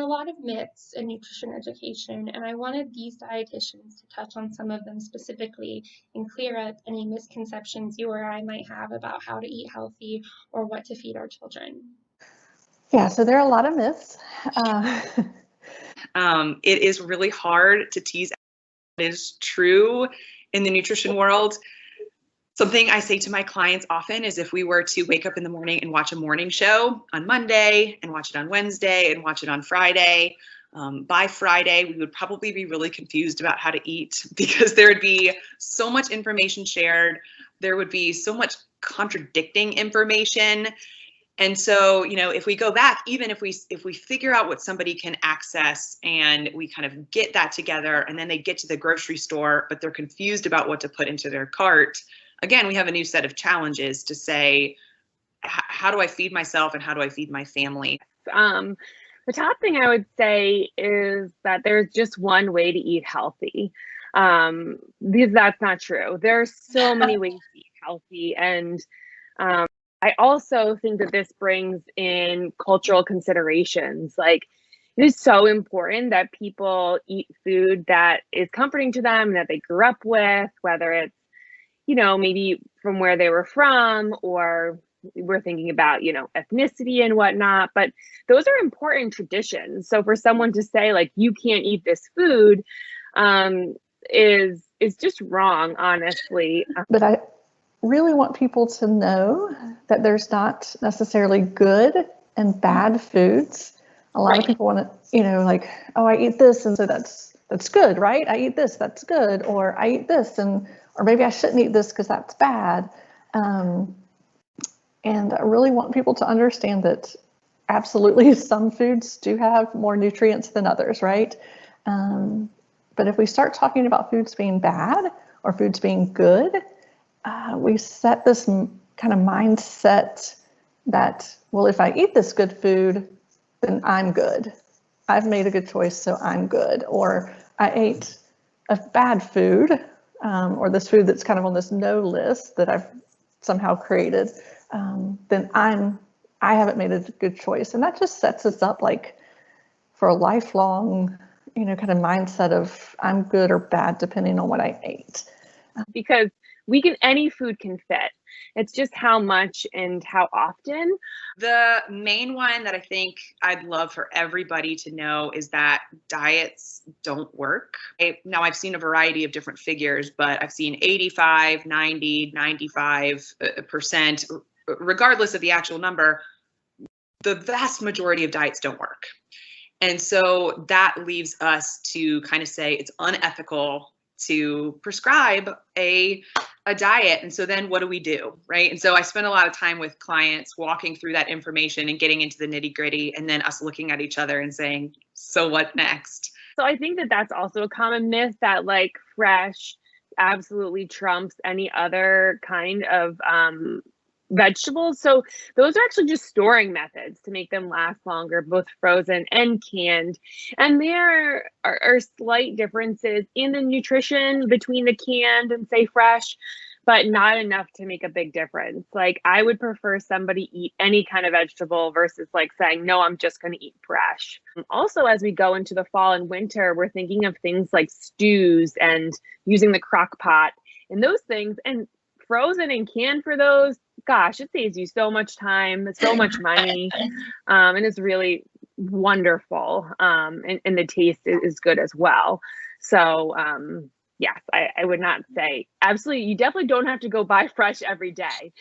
a lot of myths in nutrition education, and I wanted these dietitians to touch on some of them specifically and clear up any misconceptions you or I might have about how to eat healthy or what to feed our children. Yeah, so there are a lot of myths. It is really hard to tease out what is true in the nutrition world. Something I say to my clients often is if we were to wake up in the morning and watch a morning show on Monday and watch it on Wednesday and watch it on Friday, by Friday, we would probably be really confused about how to eat because there would be so much information shared. There would be so much contradicting information. And so, if we go back, even if we figure out what somebody can access and we kind of get that together and then they get to the grocery store, but they're confused about what to put into their cart, again, we have a new set of challenges to say, how do I feed myself and how do I feed my family? The top thing I would say is that there's just one way to eat healthy. Because that's not true. There are so many ways to eat healthy. And I also think that this brings in cultural considerations. Like, it is so important that people eat food that is comforting to them, that they grew up with, whether it's, maybe from where they were from, or we're thinking about, ethnicity and whatnot, but those are important traditions. So for someone to say like, you can't eat this food, is just wrong, honestly. But I really want people to know that there's not necessarily good and bad foods. A lot of people want to, like, oh, I eat this, and so that's good, right? I eat this, that's good, or I eat this, or maybe I shouldn't eat this because that's bad. And I really want people to understand that absolutely some foods do have more nutrients than others, right? But if we start talking about foods being bad or foods being good, we set this kind of mindset that, well, if I eat this good food, then I'm good. I've made a good choice, so I'm good. Or I ate a bad food, or this food that's kind of on this no list that I've somehow created, then I haven't made a good choice. And that just sets us up like for a lifelong, kind of mindset of I'm good or bad depending on what I ate. Because any food can fit. It's just how much and how often. The main one that I think I'd love for everybody to know is that diets don't work. Now, I've seen a variety of different figures, but I've seen 85, 90, 95%, regardless of the actual number, the vast majority of diets don't work. And so that leaves us to kind of say it's unethical to prescribe a diet. And so then what do we do, right? And so I spend a lot of time with clients walking through that information and getting into the nitty gritty, and then us looking at each other and saying, so what next? So I think that that's also a common myth that like fresh absolutely trumps any other kind of vegetables. So those are actually just storing methods to make them last longer, both frozen and canned. And there are slight differences in the nutrition between the canned and say fresh, but not enough to make a big difference. Like, I would prefer somebody eat any kind of vegetable versus like saying, no, I'm just going to eat fresh. Also, as we go into the fall and winter, we're thinking of things like stews and using the crock pot and those things. And frozen and canned for those, gosh, it saves you so much time, so much money, and it's really wonderful. And the taste is good as well. So yes, I would not say absolutely. You definitely don't have to go buy fresh every day.